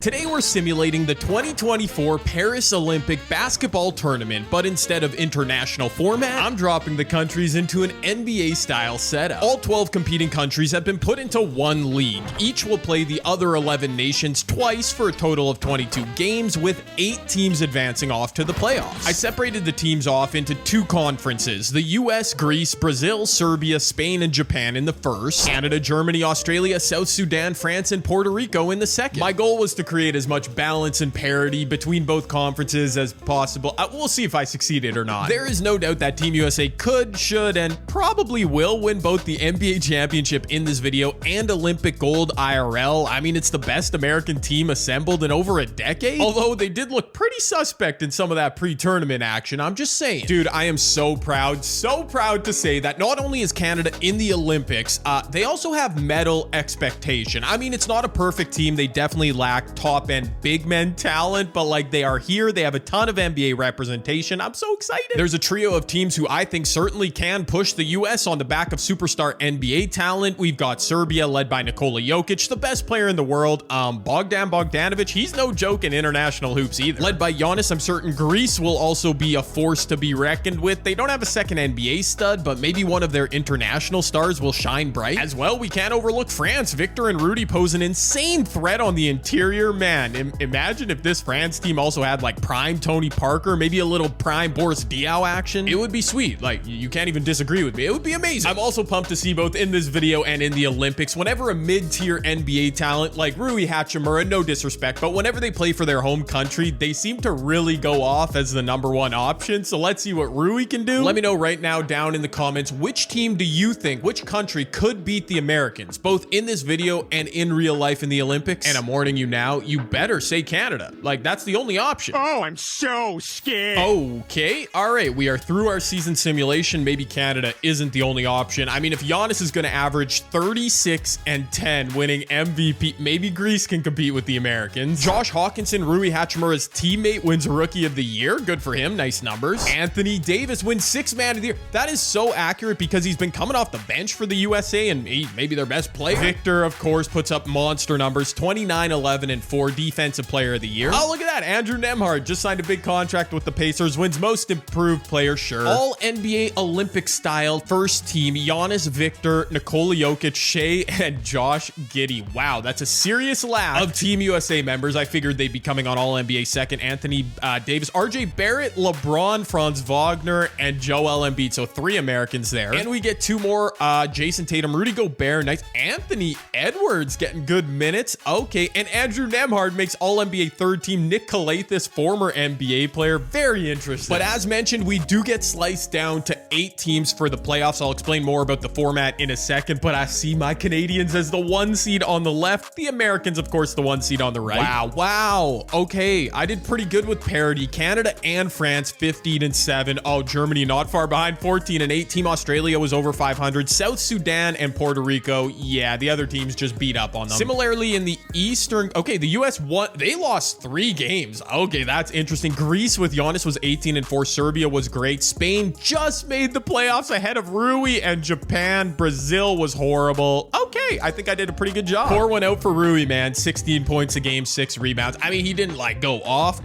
Today we're simulating the 2024 Paris Olympic basketball tournament, but instead of international format, I'm dropping the countries into an NBA-style setup. All 12 competing countries have been put into one league. Each will play the other 11 nations twice for a total of 22 games, with 8 teams advancing off to the playoffs. I separated the teams off into 2 conferences: the US, Greece, Brazil, Serbia, Spain, and Japan in the first, Canada, Germany, Australia, South Sudan, France, and Puerto Rico in the second. My goal was to create as much balance and parity between both conferences as possible. We'll see if I succeeded or not. There is no doubt that Team USA could, should, and probably will win both the NBA championship in this video and Olympic gold IRL. I mean, it's the best American team assembled in over a decade. Although they did look pretty suspect in some of that pre-tournament action, I'm just saying. Dude, I am so proud to say that not only is Canada in the Olympics, they also have medal expectation. I mean, it's not a perfect team. They definitely lack top end big men talent, but like, they are here. They have a ton of NBA representation. I'm so excited. There's a trio of teams who I think certainly can push the US on the back of superstar NBA talent. We've got Serbia, led by Nikola Jokic, the best player in the world. Bogdan Bogdanovic, he's no joke in international hoops either. Led by Giannis, I'm certain Greece will also be a force to be reckoned with. They don't have a second NBA stud, but maybe one of their international stars will shine bright. As well, we can't overlook France. Victor and Rudy pose an insane threat on the interior. Man, imagine if this France team also had like prime Tony Parker, maybe a little prime Boris Diaw action. It would be sweet. Like, you can't even disagree with me. It would be amazing. I'm also pumped to see both in this video and in the Olympics, whenever a mid-tier NBA talent like Rui Hachimura, no disrespect, but whenever they play for their home country, they seem to really go off as the #1 option. So let's see what Rui can do. Let me know right now down in the comments, which team do you think, which country could beat the Americans, both in this video and in real life in the Olympics? And I'm warning you now, you better say Canada. Like, that's the only option. Oh, I'm so scared. Okay, all right, we are through our season simulation. Maybe Canada isn't the only option. I mean, if Giannis is going to average 36 and 10 winning MVP, maybe Greece can compete with the Americans. Josh Hawkinson, Rui Hachimura's teammate, wins Rookie of the Year. Good for him. Nice numbers. Anthony Davis wins 6th Man of the Year. That is so accurate because he's been coming off the bench for the USA and maybe their best player. Victor, of course, puts up monster numbers: 29, 11, and 4. Defensive Player of the Year. Oh, look at that. Andrew Nembhard just signed a big contract with the Pacers, wins Most Improved Player, sure. All NBA Olympic style first team: Giannis, Victor, Nikola Jokic, Shea, and Josh Giddey. Wow, that's a serious lab of Team USA members. I figured they'd be coming on All NBA second. Anthony Davis, RJ Barrett, LeBron, Franz Wagner, and Joel Embiid. So 3 Americans there. And we get 2 more. Jason Tatum, Rudy Gobert, nice. Anthony Edwards getting good minutes. Okay, and Andrew Nembhard makes All-NBA third team. Nick Calathis, former NBA player. Very interesting. But as mentioned, we do get sliced down to 8 teams for the playoffs. I'll explain more about the format in a second, but I see my Canadians as the 1 seed on the left. The Americans, of course, the 1 seed on the right. Wow. Okay, I did pretty good with parity. Canada and France, 15 and 7. Oh, Germany not far behind, 14 and 8. Team Australia was over 500. South Sudan and Puerto Rico, yeah, the other teams just beat up on them. Similarly, in the Eastern, okay, the US won. They lost 3 games. Okay, that's interesting. Greece with Giannis was 18 and 4. Serbia was great. Spain just made the playoffs ahead of Rui and Japan. Brazil was horrible. Okay, I think I did a pretty good job. Pour one out for Rui, man. 16 points a game, 6 rebounds. I mean, he didn't like go off.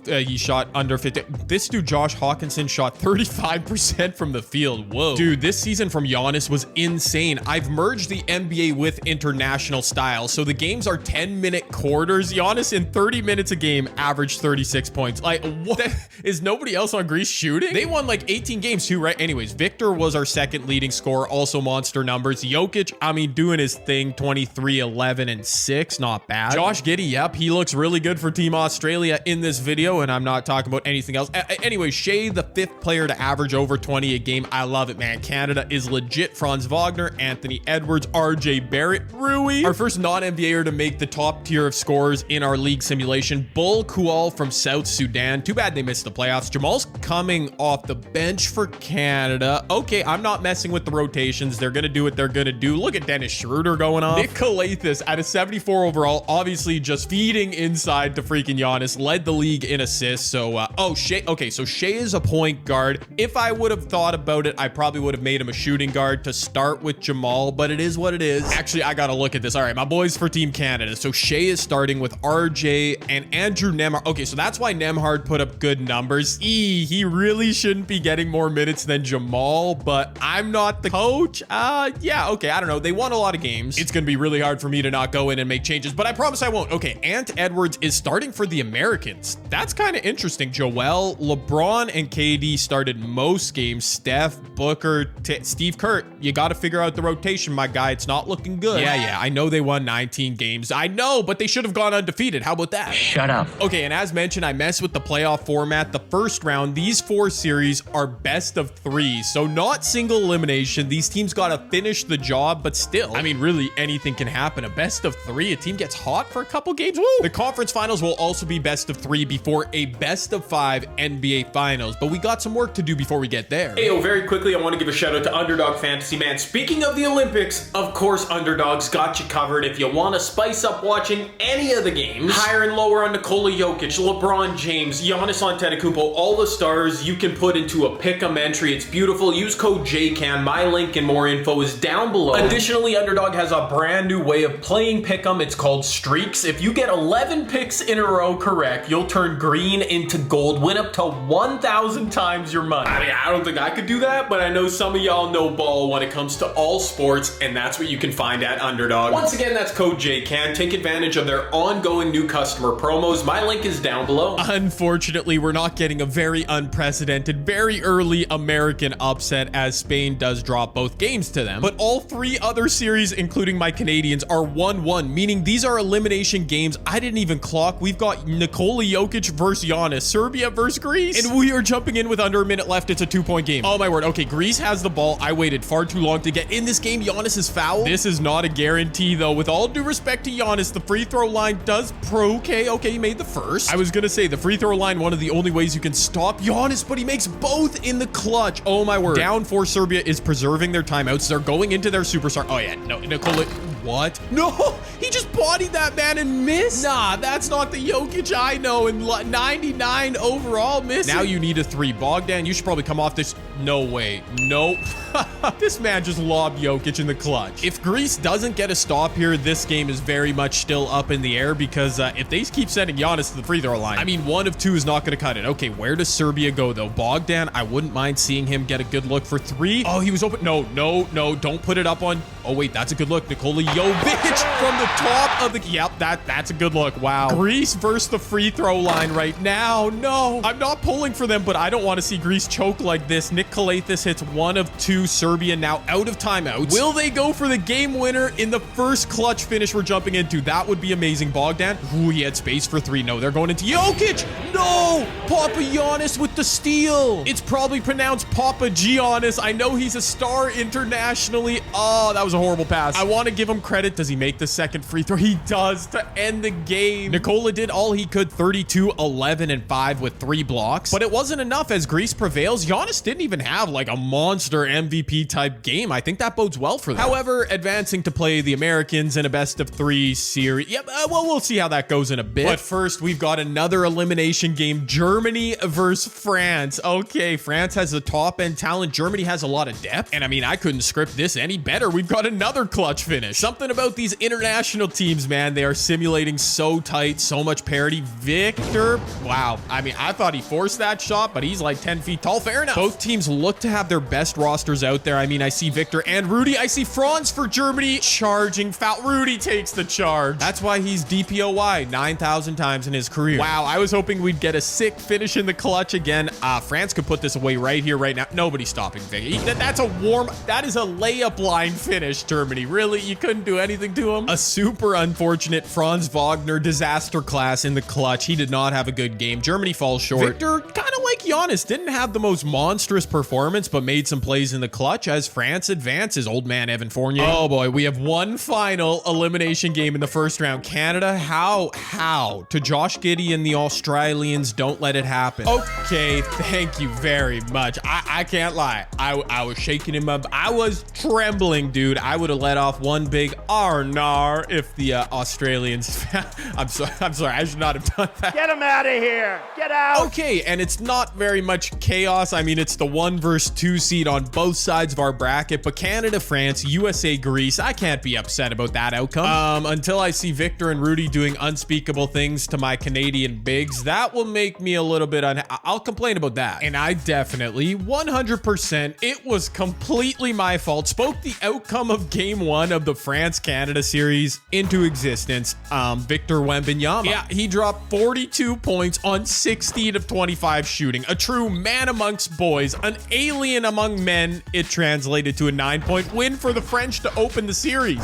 He shot under 50. This dude, Josh Hawkinson, shot 35% from the field. Whoa. Dude, this season from Giannis was insane. I've merged the NBA with international style, so the games are 10-minute quarters. Giannis in 30 minutes a game averaged 36 points. Like, what? Is nobody else on Greece shooting? They won like 18 games too, right? Anyways, Victor was our second leading scorer, also monster numbers. Jokic, I mean, doing his thing, 23, 11, and 6. Not bad. Josh Giddey, yep, he looks really good for Team Australia in this video, and I'm not talking about anything else. Anyway, Shea, the 5th player to average over 20 a game. I love it, man. Canada is legit. Franz Wagner, Anthony Edwards, RJ Barrett, Rui. Our first non-NBAer to make the top tier of scorers in our league simulation. Bul Kual from South Sudan. Too bad they missed the playoffs. Jamal's coming off the bench for Canada. Okay, I'm not messing with the rotations. They're going to do what they're going to do. Look at Dennis Schroeder going off. Nick Calathis at a 74 overall, obviously just feeding inside to freaking Giannis. Led the league in assists. So, Shea. Okay, so Shea is a point guard. If I would have thought about it, I probably would have made him a shooting guard to start with Jamal, but it is what it is. Actually, I got to look at this. All right, my boys for Team Canada. So Shea is starting with RJ and Andrew Nembhard. Okay, so that's why Nembhard put up good numbers. He really shouldn't be getting more minutes than Jamal, but I'm not the coach. Yeah, okay, I don't know. They won a lot of games. It's gonna be really hard for me to not go in and make changes, but I promise I won't. Okay, Ant Edwards is starting for the Americans. That's kind of interesting. Joel, LeBron, and KD started most games. Steph, Booker, Steve Kerr. You got to figure out the rotation, my guy. It's not looking good. Yeah, I know they won 19 games. I know, but they should have gone undefeated. How about that? Shut up. Okay, and as mentioned, I messed with the playoff format. The first round, these 4 series are best of 3, so not single elimination. These teams got to finish the job, but still, I mean, really anything can happen. A best of 3, a team gets hot for a couple games. Woo! The conference finals will also be best of 3 before a best of 5 NBA finals, but we got some work to do before we get there. Heyo, very quickly, I want to give a shout out to Underdog Fantasy, man. Speaking of the Olympics, of course, Underdog's got you covered. If you want to spice up watching any of the games, higher and lower on Nikola Jokic, LeBron James, Giannis Antetokounmpo, all the stars, you can put into a pick'em entry. It's beautiful. Use code JCAN. My link and more info is down below. Additionally, Underdog has a brand new way of playing pick'em. It's called Streaks. If you get 11 picks in a row correct, you'll turn green into gold, win up to 1,000 times your money. I mean, I don't think I could do that, but I know some of y'all know ball when it comes to all sports, and that's what you can find at Underdog. Once again, that's code JCAN. Take advantage of their ongoing new customer promos. My link is down below. Unfortunately, we're not getting a very unprecedented, very early American upset as Spain does drop both games to them. But all 3 other series, including my Canadians, are 1-1, meaning these are elimination games I didn't even clock. We've got Nikola Jokic versus Giannis, Serbia versus Greece, and we are jumping in with under a minute left. It's a 2-point game. Oh my word. Okay, Greece has the ball. I waited far too long to get in this game. Giannis is fouled. This is not a guarantee though. With all due respect to Giannis, the free throw line does okay, he made the first. I was gonna say the free throw line, one of the only ways you can stop Giannis, but he makes both in the clutch. Oh my word. Down 4, Serbia is preserving their timeouts. They're going into their superstar. Oh yeah, no, Nikola. What? No, he just bodied that man and missed. Nah, that's not the Jokic I know. And 99 overall miss. Now you need a 3. Bogdan, you should probably come off this. No way. Nope. This man just lobbed Jokic in the clutch. If Greece doesn't get a stop here, this game is very much still up in the air because if they keep sending Giannis to the free throw line, I mean, 1 of 2 is not going to cut it. Okay, where does Serbia go though? Bogdan, I wouldn't mind seeing him get a good look for 3. Oh, he was open. No, don't put it up on. Oh wait, that's a good look. Nikola Jovic from the top of the. Yep, that's a good look. Wow. Greece versus the free throw line right now. No, I'm not pulling for them, but I don't want to see Greece choke like this. Nick Kalathis hits 1 of 2. Serbia now out of timeouts. Will they go for the game winner in the first clutch finish we're jumping into? That would be amazing. Bogdan, ooh, he had space for 3. No, they're going into Jokic. No, Papa Giannis with the steal. It's probably pronounced Papa Giannis. I know he's a star internationally. Oh, that was a horrible pass. I want to give him credit. Does he make the second free throw? He does to end the game. Nikola did all he could, 32, 11, and 5 with 3 blocks, but it wasn't enough as Greece prevails. Giannis didn't even have like a monster MVP type game. I think that bodes well for them. However, advancing to play the Americans in a best of 3 series. Yep, well, we'll see how that goes in a bit. But first, we've got another elimination game. Germany versus France. Okay, France has the top end talent. Germany has a lot of depth. And I mean, I couldn't script this any better. We've got another clutch finish. Something about these international teams, man. They are simulating so tight, so much parity. Victor, wow. I mean, I thought he forced that shot, but he's like 10 feet tall. Fair enough. Both teams look to have their best rosters out there. I mean, I see Victor and Rudy. I see Franz for Germany charging foul. Rudy takes the charge. That's why he's DPOY 9,000 times in his career. Wow, I was hoping we'd get a sick finish in the clutch again. France could put this away right here, right now. Nobody's stopping Victor. That is a layup line finish, Germany. Really? You couldn't do anything to him? A super unfortunate Franz Wagner disaster class in the clutch. He did not have a good game. Germany falls short. Victor, kind of like Giannis, didn't have the most monstrous performance, but made some plays in the clutch as France advances. Old man Evan Fournier. Oh boy, we have one final elimination game in the first round. Canada, how? To Josh Giddey and the Australians, don't let it happen. Okay, thank you very much. I can't lie. I was shaking him up. I was trembling, dude. I would have let off one big Arnar if the Australians. I'm sorry. I should not have done that. Get him out of here. Get out. Okay, and it's not very much chaos. I mean, it's the 1 versus 2 seed on both sides of our bracket, but Canada, France, USA, Greece, I can't be upset about that outcome. Until I see Victor and Rudy doing unspeakable things to my Canadian bigs, that will make me a little bit I'll complain about that. And I definitely, 100%, it was completely my fault, spoke the outcome of game 1 of the France-Canada series into existence. Victor Wembanyama. Yeah, he dropped 42 points on 16 of 25 shooting. A true man amongst boys, an alien among men. It translated to a 9-point win for the French to open the series.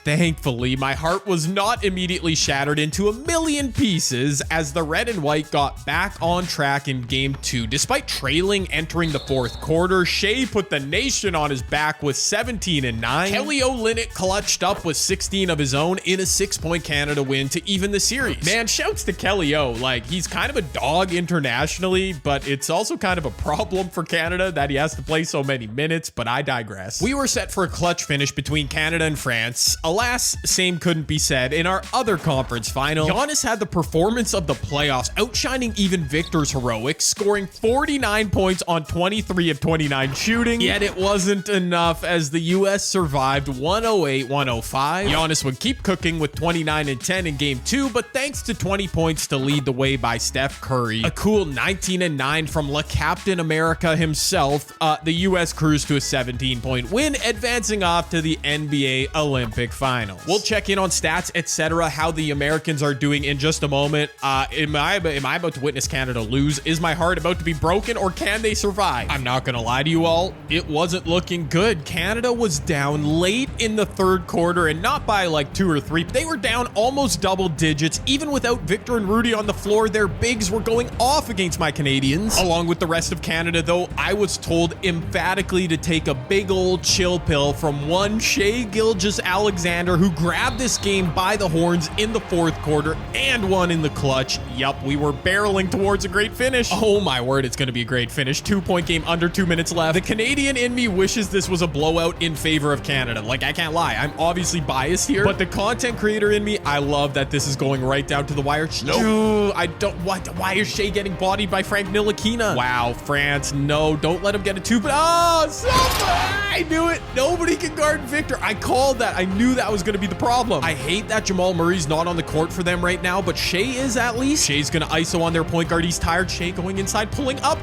Thankfully, my heart was not immediately shattered into a million pieces as the red and white got back on track in game 2. Despite trailing entering the 4th quarter, Shea put the nation on his back with 17 and 9. Kelly Olynyk clutched up with 16 of his own in a 6-point Canada win to even the series. Man, shouts to Kelly O. Like, he's kind of a dog internationally, but it's also kind of a problem for Canada that he has to play so many minutes, but I digress. We were set for a clutch finish between Canada and France. Alas, same couldn't be said in our other conference final. Giannis had the performance of the playoffs, outshining even Victor's heroics, scoring 49 points on 23 of 29 shooting, yet it wasn't enough as the US survived 108-105. Giannis would keep cooking with 29 and 10 in game 2, but thanks to 20 points to lead the way by Steph Curry, a cool 19 and 9 from La Captain America himself, the US cruised to a 17-point win, advancing off to the NBA Olympic Finals. We'll check in on stats, etc., how the Americans are doing in just a moment. Am I about to witness Canada lose? Is my heart about to be broken, or can they survive? I'm not gonna lie to you all, it wasn't looking good. Canada was down late in the 3rd quarter, and not by like 2 or 3. They were down almost double digits. Even without Victor and Rudy on the floor, their bigs were going off against my Canadians. Along with the rest of Canada, though, I was told emphatically to take a big old chill pill from one Shea Gilgeous-Alexander, who grabbed this game by the horns in the 4th quarter and won in the clutch. Yup, we were barreling towards a great finish. Oh my word, it's going to be a great finish. 2-point game, under 2 minutes left. The Canadian in me wishes this was a blowout in favor of Canada. Like, I can't lie, I'm obviously biased here, but the content creator in me, I love that this is going right down to the wire. No, I don't. Why is Shea getting bodied by Frank Ntilikina? Wow, France, no, don't let him get a 2. But I knew it. Nobody can guard Victor. I called that. I knew that was going to be the problem. I hate that Jamal Murray's not on the court for them right now, but Shea is at least. Shea's going to ISO on their point guard. He's tired. Shea going inside, pulling up.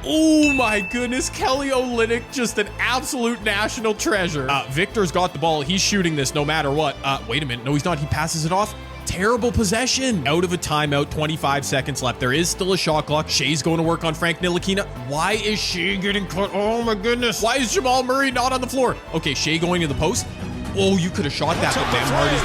Oh my goodness, Kelly Olynyk, just an absolute national treasure. Victor's got the ball. He's shooting this no matter what. Wait a minute. No, he's not. He passes it off. Terrible possession. Out of a timeout, 25 seconds left. There is still a shot clock. Shea's going to work on Frank Ntilikina. Why is Shea getting cut? Oh my goodness. Why is Jamal Murray not on the floor? Okay, Shea going to the post. Oh, you could have shot that, but Nembhard is...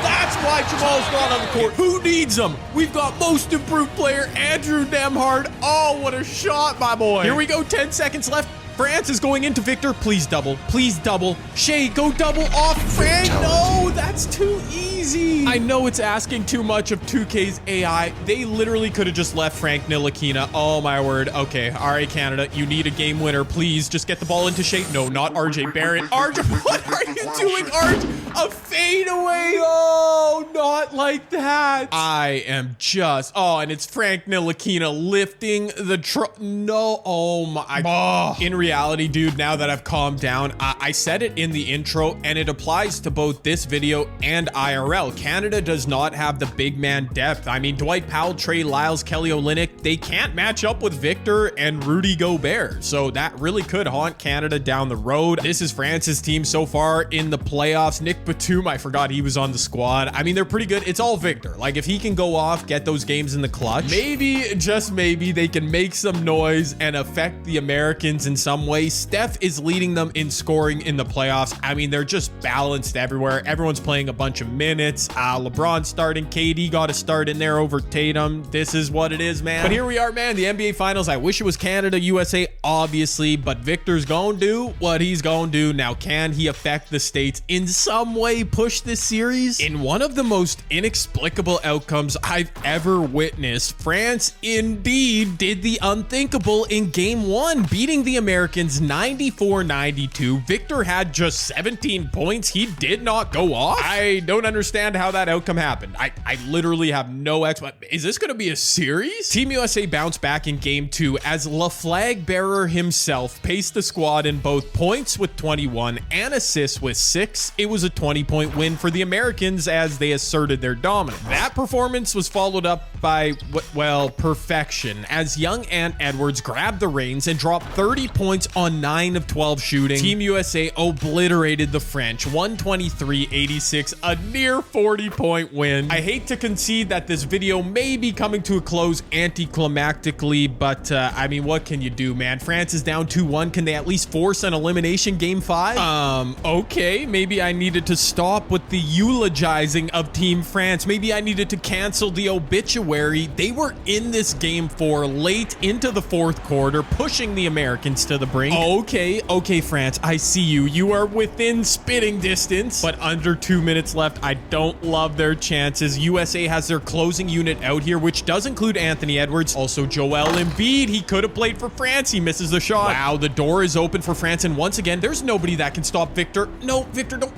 That's why Jamal's not on the court. Who needs him? We've got most improved player, Andrew Nembhard. Oh, what a shot, my boy. Here we go, 10 seconds left. France is going into Victor. Please double. Please double. Shea, go double off Frank. No, that's too easy. I know it's asking too much of 2K's AI. They literally could have just left Frank Ntilikina. Oh, my word. Okay. All right, Canada. You need a game winner. Please just get the ball into Shea. No, not RJ Barrett. RJ, what are you doing, RJ? A fadeaway. Oh, not like that. I am just... Oh, and it's Frank Ntilikina lifting the... No. Oh, my... In reality, dude, now that I've calmed down, I said it in the intro, and it applies to both this video and IRL. Canada does not have the big man depth. I mean, Dwight Powell, Trey Lyles, Kelly Olynyk, they can't match up with Victor and Rudy Gobert. So that really could haunt Canada down the road. This is France's team so far in the playoffs. Nick Batum, I forgot he was on the squad. I mean, they're pretty good. It's all Victor. Like, if he can go off, get those games in the clutch, maybe, just maybe, they can make some noise and affect the Americans in some way. Steph is leading them in scoring in the playoffs. I mean, they're just balanced everywhere. Everyone's playing a bunch of minutes. LeBron starting. KD got a start in there over Tatum. This is what it is, man. But here we are, man. The NBA Finals. I wish it was Canada, USA, obviously, but Victor's gonna do what he's gonna do. Now, can he affect the States in some way, push this series? In one of the most inexplicable outcomes I've ever witnessed, France indeed did the unthinkable in game 1, beating the Americans Americans 94-92. Victor had just 17 points. He did not go off. I don't understand how that outcome happened. I literally have no explanation. Is this going to be a series? Team USA bounced back in game 2 as La Flag Bearer himself paced the squad in both points with 21 and assists with 6. It was a 20-point win for the Americans as they asserted their dominance. That performance was followed up by, well, perfection as young Ant Edwards grabbed the reins and dropped 30 points on 9 of 12 shooting. Team USA obliterated the French 123-86, a near 40-point win. I hate to concede that this video may be coming to a close anticlimactically, but I mean, what can you do, man? France is down 2-1. Can they at least force an elimination game 5? Okay, maybe I needed to stop with the eulogizing of Team France. Maybe I needed to cancel the obituary. They were in this game 4 late into the 4th quarter, pushing the Americans to the brink. Okay, France, I see you. You are within spitting distance, but under 2 minutes left. I don't love their chances. USA has their closing unit out here, which does include Anthony Edwards. Also, Joel Embiid. He could have played for France. He misses the shot. Wow, the door is open for France, and once again, there's nobody that can stop Victor. No, Victor, don't.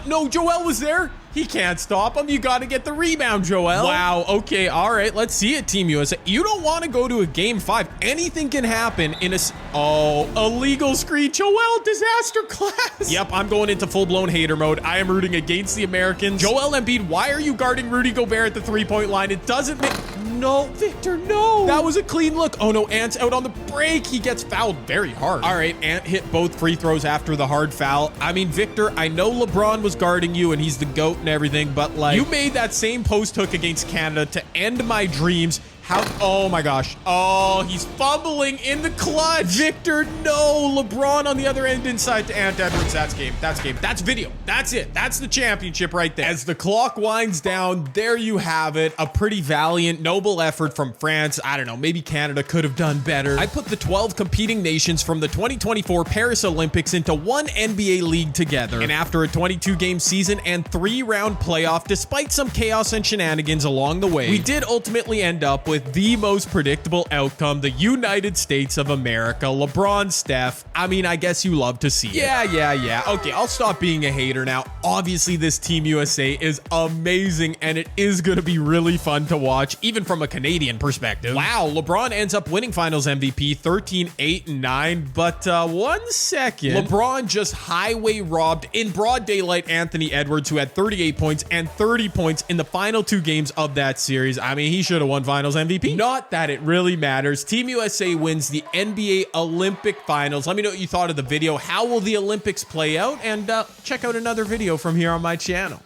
No, Joel was there. He can't stop him. You got to get the rebound, Joel. Wow. Okay. All right. Let's see it, Team USA. You don't want to go to a game 5. Anything can happen in a... Oh, illegal screen. Joel, disaster class. Yep. I'm going into full-blown hater mode. I am rooting against the Americans. Joel Embiid, why are you guarding Rudy Gobert at the 3-point line? It doesn't make... No, Victor, no. That was a clean look. Oh, no. Ant's out on the break. He gets fouled very hard. All right. Ant hit both free throws after the hard foul. I mean, Victor, I know LeBron was guarding you and he's the GOAT and everything, but like, you made that same post hook against Canada to end my dreams. How? Oh my gosh. Oh, he's fumbling in the clutch. Victor, no. LeBron on the other end inside to Ant Edwards. That's game. That's game. That's video. That's it. That's the championship right there. As the clock winds down, there you have it. A pretty valiant, noble effort from France. I don't know. Maybe Canada could have done better. I put the 12 competing nations from the 2024 Paris Olympics into one NBA league together. And after a 22-game season and 3-round playoff, despite some chaos and shenanigans along the way, we did ultimately end up with the most predictable outcome, the United States of America. LeBron, Steph, I mean, I guess you love to see it. Yeah. Okay, I'll stop being a hater now. Obviously, this Team USA is amazing, and it is going to be really fun to watch, even from a Canadian perspective. Wow, LeBron ends up winning Finals MVP, 13-8-9, but 1 second. LeBron just highway robbed in broad daylight Anthony Edwards, who had 38 points and 30 points in the final 2 games of that series. I mean, he should have won Finals MVP. Not that it really matters. Team USA wins the NBA Olympic Finals. Let me know what you thought of the video. How will the Olympics play out? And check out another video from here on my channel.